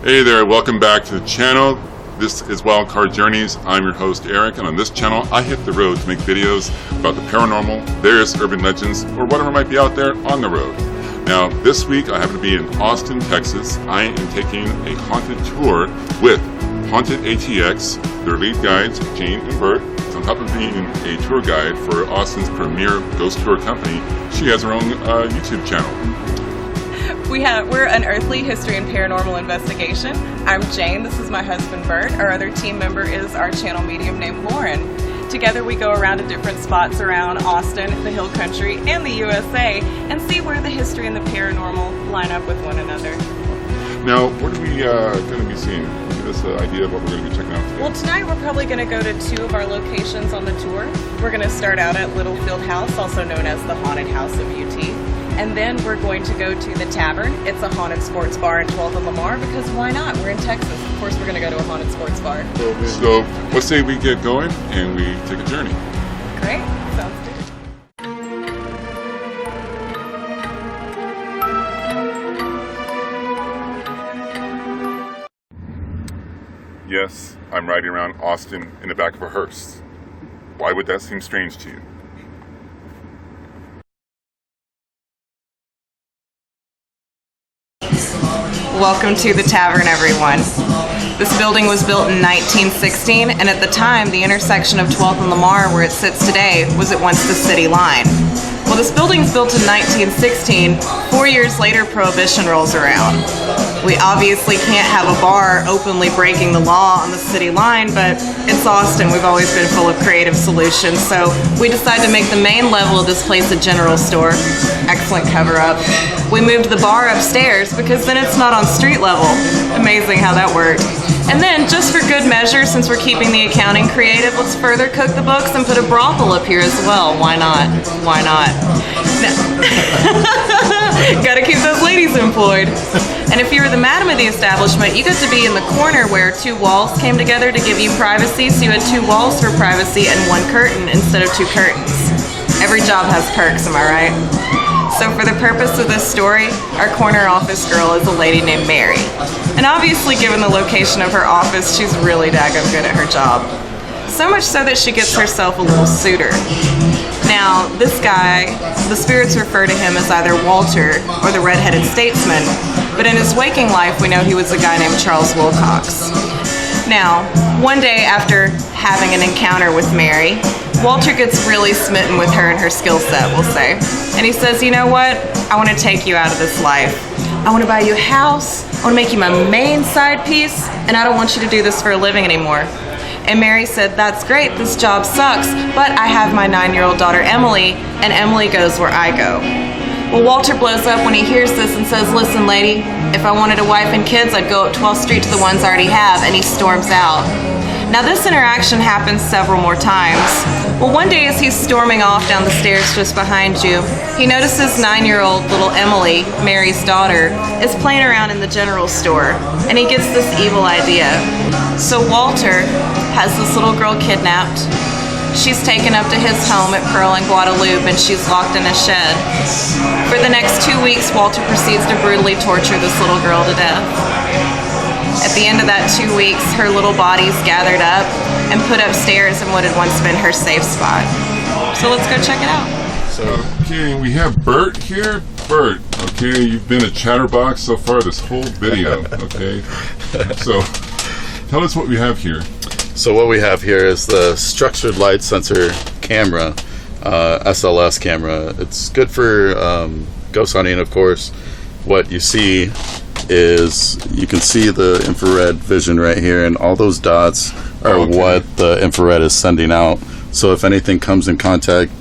Hey there, welcome back to the channel. This is Wildcard Journeys. I'm your host Eric, and on this channel I hit the road to make videos about the paranormal, various urban legends, or whatever might be out there on the road. Now, this week I happen to be in Austin, Texas. I am taking a haunted tour with Haunted ATX, their lead guides, Jane and Bert. So on top of being a tour guide for Austin's premier ghost tour company, she has her own YouTube channel. We're Unearthly History and Paranormal Investigation. I'm Jane, this is my husband Bert. Our other team member is our channel medium named Lauren. Together we go around to different spots around Austin, the Hill Country, and the USA and see where the history and the paranormal line up with one another. Now, what are we going to be seeing? Give us an idea of what we're going to be checking out today. Well, tonight we're probably going to go to two of our locations on the tour. We're going to start out at Littlefield House, also known as the Haunted House of UT. And then we're going to go to the Tavern. It's a haunted sports bar in 12th and Lamar, because why not? We're in Texas. Of course we're going to go to a haunted sports bar. So let's say we get going and we take a journey. Great. Sounds good. Yes, I'm riding around Austin in the back of a hearse. Why would that seem strange to you? Welcome to the Tavern, everyone. This building was built in 1916, and at the time, the intersection of 12th and Lamar, where it sits today, was at once the city line. Well, this building's built in 1916. 4 years later, Prohibition rolls around. We obviously can't have a bar openly breaking the law on the city line, but it's Austin. We've always been full of creative solutions, so we decided to make the main level of this place a general store. Excellent cover-up. We moved the bar upstairs because then it's not on street level. Amazing how that worked. And then, just for good measure, since we're keeping the accounting creative, let's further cook the books and put a brothel up here as well. Why not? Why not? Gotta keep those ladies employed. And if you were the madam of the establishment, you got to be in the corner where two walls came together to give you privacy, so you had two walls for privacy and one curtain instead of two curtains. Every job has perks, am I right? So for the purpose of this story, our corner office girl is a lady named Mary. And obviously, given the location of her office, she's really daggum good at her job. So much so that she gets herself a little suitor. Now, this guy, the spirits refer to him as either Walter or the red-headed statesman, but in his waking life, we know he was a guy named Charles Wilcox. Now, one day after having an encounter with Mary, Walter gets really smitten with her and her skill set, we'll say. And he says, you know what? I want to take you out of this life. I want to buy you a house. I want to make you my main side piece, and I don't want you to do this for a living anymore. And Mary said, that's great, this job sucks, but I have my 9-year-old daughter Emily, and Emily goes where I go. Well, Walter blows up when he hears this and says, listen lady, if I wanted a wife and kids, I'd go up 12th Street to the ones I already have, and he storms out. Now this interaction happens several more times. Well, one day as he's storming off down the stairs just behind you, he notices 9-year-old little Emily, Mary's daughter, is playing around in the general store, and he gets this evil idea. So Walter has this little girl kidnapped. She's taken up to his home at Pearl and Guadalupe, and she's locked in a shed. For the next 2 weeks, Walter proceeds to brutally torture this little girl to death. At the end of that 2 weeks, her little body's gathered up and put upstairs in what had once been her safe spot. So let's go check it out. Okay, we have Bert here. Bert, okay, you've been a Chatterbox so far this whole video, okay? So tell us what we have here. So what we have here is the structured light sensor camera, SLS camera. It's good for ghost hunting, of course. What you see is you can see the infrared vision right here, and all those dots are what the infrared is sending out. So if anything comes in contact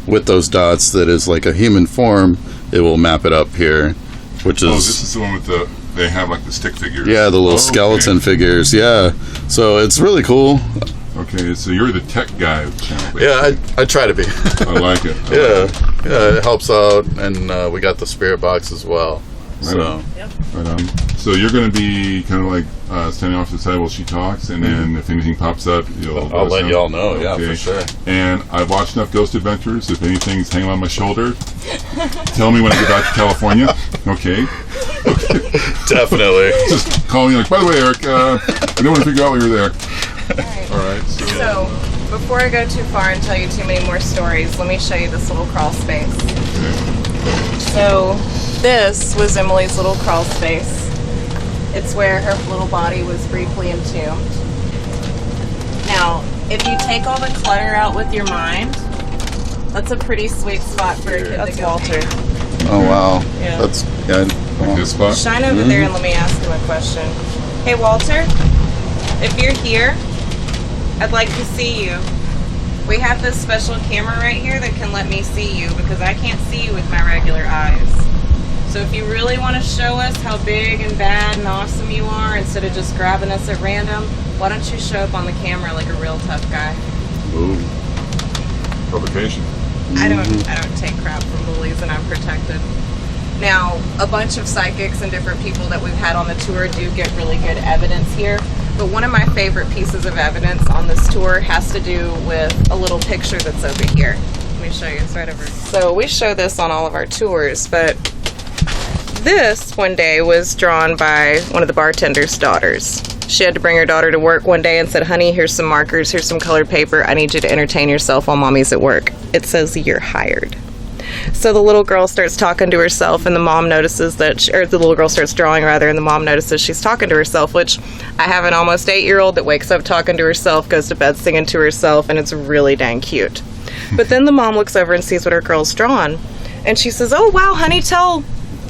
with those dots that is like a human form, it will map it up here, which is... Oh, this is the one with the... They have like the stick figures. Yeah, the little skeleton figures. Yeah, so it's really cool. Okay, so you're the tech guy of the channel. Yeah, I try to be. I like it. Yeah, it helps out, and we got the spirit box as well. Right on. So you're going to be kind of like standing off to the side while she talks, and then if anything pops up, I'll let y'all know. Okay. Yeah, for sure. And I've watched enough Ghost Adventures. If anything's hanging on my shoulder, tell me when I get back to California. Okay. Definitely. Just call me like, by the way, Eric, I didn't want to figure out why you were there. All right. So, before I go too far and tell you too many more stories, let me show you this little crawl space. So, this was Emily's little crawl space. It's where her little body was briefly entombed. Now, if you take all the clutter out with your mind, that's a pretty sweet spot for a kid to go. Walter. Oh, wow. Yeah. That's good. Like this spot? Shine over there and let me ask him a question. Hey, Walter, if you're here, I'd like to see you. We have this special camera right here that can let me see you because I can't see you with my regular eyes. So if you really want to show us how big and bad and awesome you are, instead of just grabbing us at random, why don't you show up on the camera like a real tough guy? Ooh. Publication. I don't take crap from bullies, and I'm protected. Now, a bunch of psychics and different people that we've had on the tour do get really good evidence here. But one of my favorite pieces of evidence on this tour has to do with a little picture that's over here. Let me show you. It's right over. So we show this on all of our tours, but this one day was drawn by one of the bartender's daughters. She had to bring her daughter to work one day and said, honey, here's some markers, here's some colored paper. I need you to entertain yourself while mommy's at work. It says you're hired. So the little girl starts talking to herself, and the mom notices that, the little girl starts drawing rather, and the mom notices she's talking to herself, which I have an almost 8-year-old that wakes up talking to herself, goes to bed singing to herself, and it's really dang cute. But then the mom looks over and sees what her girl's drawn, and she says, oh wow, honey, tell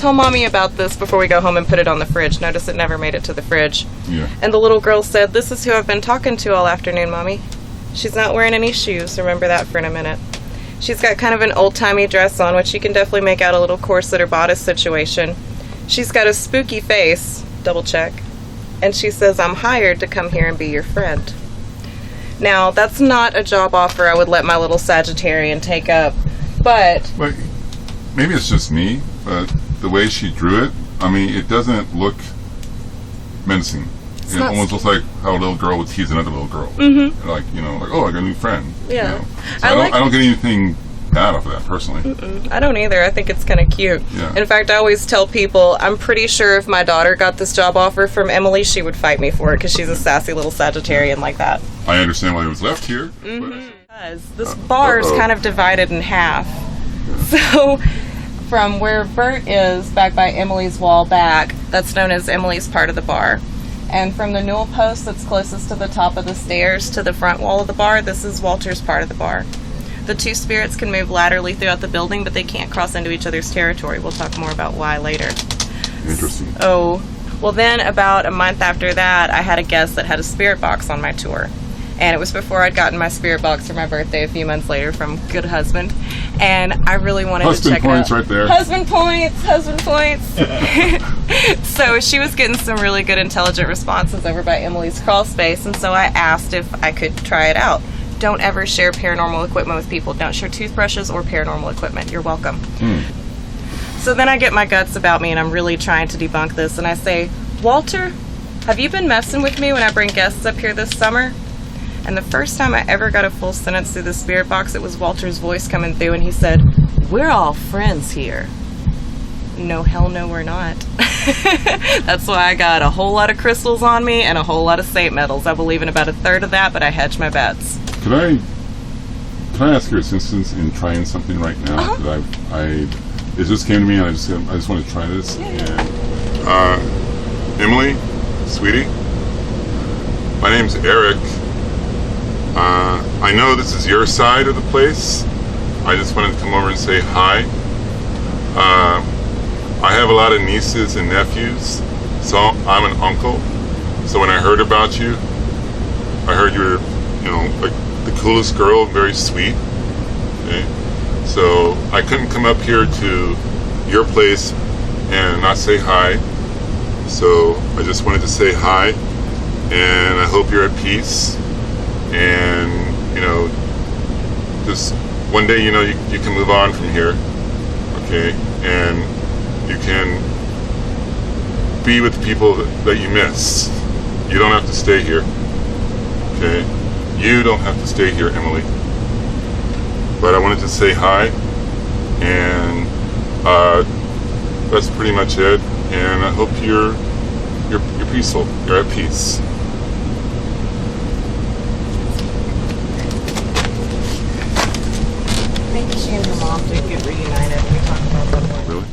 mommy about this before we go home and put it on the fridge. Notice it never made it to the fridge. Yeah. And the little girl said, this is who I've been talking to all afternoon, mommy. She's not wearing any shoes. Remember that for in a minute. She's got kind of an old-timey dress on, which you can definitely make out a little corset or bodice situation. She's got a spooky face, double check, and she says, I'm hired to come here and be your friend. Now, that's not a job offer I would let my little Sagittarian take up, but... But maybe it's just me, but the way she drew it, I mean, it doesn't look menacing. It almost looks like how a little girl would tease another little girl. Mm-hmm. Like, oh, I got a new friend. Yeah. You know? So I don't get anything bad off of that, personally. I don't either. I think it's kind of cute. Yeah. In fact, I always tell people, I'm pretty sure if my daughter got this job offer from Emily, she would fight me for it because she's a sassy little Sagittarian like that. I understand why it was left here. Because this bar is kind of divided in half. So from where Bert is, back by Emily's wall back, that's known as Emily's part of the bar. And from the newel post that's closest to the top of the stairs to the front wall of the bar, this is Walter's part of the bar. The two spirits can move laterally throughout the building, but they can't cross into each other's territory. We'll talk more about why later. Interesting. Oh, well then about a month after that, I had a guest that had a spirit box on my tour. And it was before I'd gotten my spirit box for my birthday a few months later from Good Husband. And I really wanted to check it out. Husband points right there. Husband points. So she was getting some really good intelligent responses over by Emily's crawl space. And so I asked if I could try it out. Don't ever share paranormal equipment with people. Don't share toothbrushes or paranormal equipment. You're welcome. So then I get my guts about me and I'm really trying to debunk this. And I say, Walter, have you been messing with me when I bring guests up here this summer? And the first time I ever got a full sentence through the spirit box, it was Walter's voice coming through, and he said, we're all friends here. No, hell no, we're not. That's why I got a whole lot of crystals on me and a whole lot of saint metals. I believe in about a third of that, but I hedge my bets. Can I ask your assistance in trying something right now? That it just came to me, and I just want to try this. Yeah. And Emily, sweetie, my name's Eric. I know this is your side of the place. I just wanted to come over and say hi. I have a lot of nieces and nephews, so I'm an uncle. So when I heard about you, I heard you were, like the coolest girl, very sweet. Okay? So I couldn't come up here to your place and not say hi. So I just wanted to say hi, and I hope you're at peace. And just one day, you can move on from here, okay, and you can be with the people that you miss. You don't have to stay here, okay? You don't have to stay here, Emily. But I wanted to say hi, and that's pretty much it. and I hope you're peaceful. You're at peace. I think she and her mom did get reunited. We talked about that more. Really?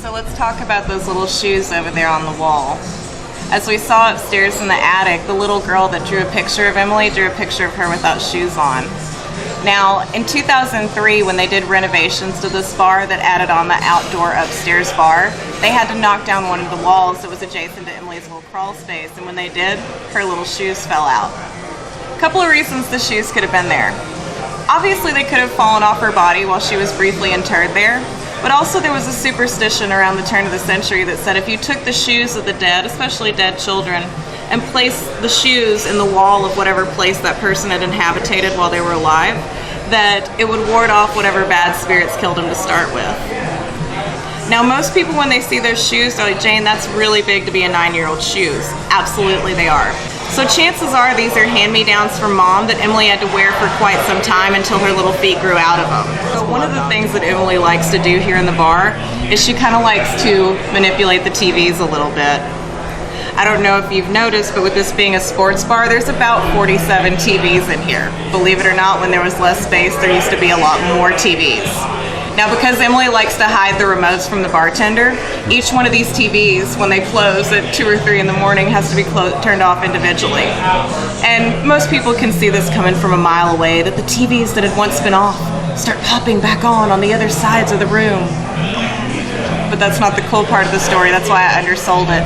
So let's talk about those little shoes over there on the wall. As we saw upstairs in the attic, the little girl that drew a picture of Emily drew a picture of her without shoes on. Now, in 2003, when they did renovations to this bar that added on the outdoor upstairs bar, they had to knock down one of the walls that was adjacent to Emily's little crawl space, and when they did, her little shoes fell out. A couple of reasons the shoes could have been there. Obviously, they could have fallen off her body while she was briefly interred there, but also there was a superstition around the turn of the century that said if you took the shoes of the dead, especially dead children, and placed the shoes in the wall of whatever place that person had inhabited while they were alive, that it would ward off whatever bad spirits killed them to start with. Now, most people, when they see those shoes, they're like, Jane, that's really big to be a 9-year-old shoes. Absolutely they are. So chances are these are hand-me-downs from Mom that Emily had to wear for quite some time until her little feet grew out of them. So one of the things that Emily likes to do here in the bar is she kind of likes to manipulate the TVs a little bit. I don't know if you've noticed, but with this being a sports bar, there's about 47 TVs in here. Believe it or not, when there was less space, there used to be a lot more TVs. Now, because Emily likes to hide the remotes from the bartender, each one of these TVs, when they close at 2 or 3 in the morning, has to be turned off individually. And most people can see this coming from a mile away, that the TVs that had once been off start popping back on the other sides of the room. But that's not the cool part of the story. That's why I undersold it.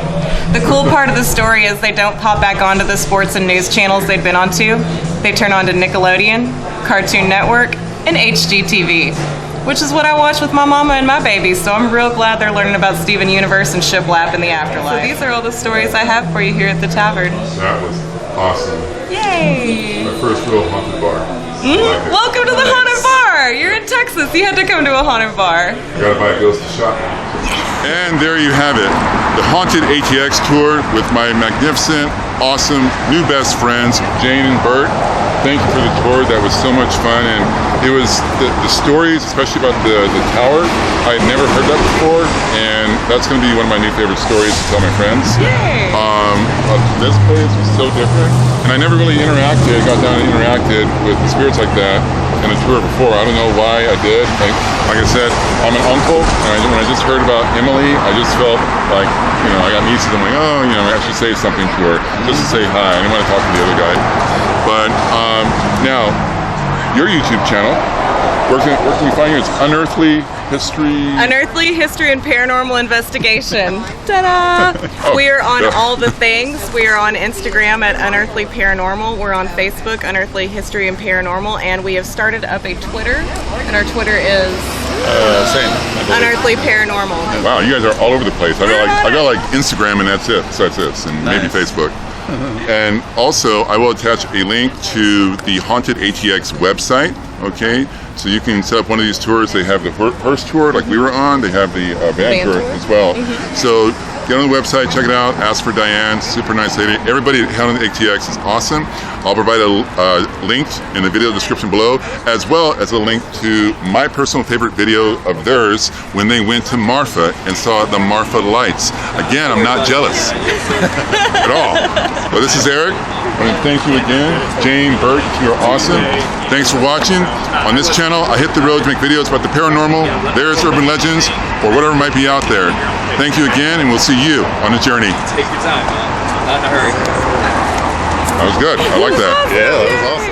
The cool part of the story is they don't pop back onto the sports and news channels they'd been onto. They turn on to Nickelodeon, Cartoon Network, and HGTV. which is what I watch with my mama and my babies. So I'm real glad they're learning about Steven Universe and shiplap in the afterlife. So these are all the stories I have for you here at the Tavern. That was awesome. Yay! My first real haunted bar. Welcome to the haunted bar. You're in Texas. You had to come to a haunted bar. Gotta buy a ghost shot. And there you have it, the haunted ATX tour with my magnificent, awesome new best friends, Jane and Bert. Thank you for the tour. That was so much fun, and it was the stories, especially about the tower. I had never heard that before, and that's going to be one of my new favorite stories to tell my friends. Yay! This place was so different, and I never really got down and interacted with the spirits like that in a tour before. I don't know why I did. Like I said, I'm an uncle, and when I just heard about Emily, I just felt like, I got nieces. I'm like, I should say something to her, just to say hi. I didn't want to talk to the other guy. But now, your YouTube channel, where can we find you? It's Unearthly History and Paranormal Investigation. Ta-da! We are on all the things. We are on Instagram at Unearthly Paranormal. We're on Facebook, Unearthly History and Paranormal, and we have started up a Twitter, and our Twitter is Unearthly Paranormal. Wow, you guys are all over the place. I got like Instagram, and that's it. Besides this, and maybe Facebook. And also, I will attach a link to the Haunted ATX website, okay? So you can set up one of these tours. They have the hearse tour, like we were on. They have the van tour as well. So get on the website, check it out, ask for Diane, super nice lady. Everybody at Haunted ATX is awesome. I'll provide a link in the video description below, as well as a link to my personal favorite video of theirs when they went to Marfa and saw the Marfa lights. Again, I'm not jealous at all. But this is Eric. I want to thank you again. Jane, Bert, you are awesome. Thanks for watching. On this channel, I hit the road to make videos about the paranormal, various urban legends, or whatever might be out there. Thank you again, and we'll see you on the journey. Take your time, man. Not in a hurry. That was good. I like that. Yeah, that was awesome.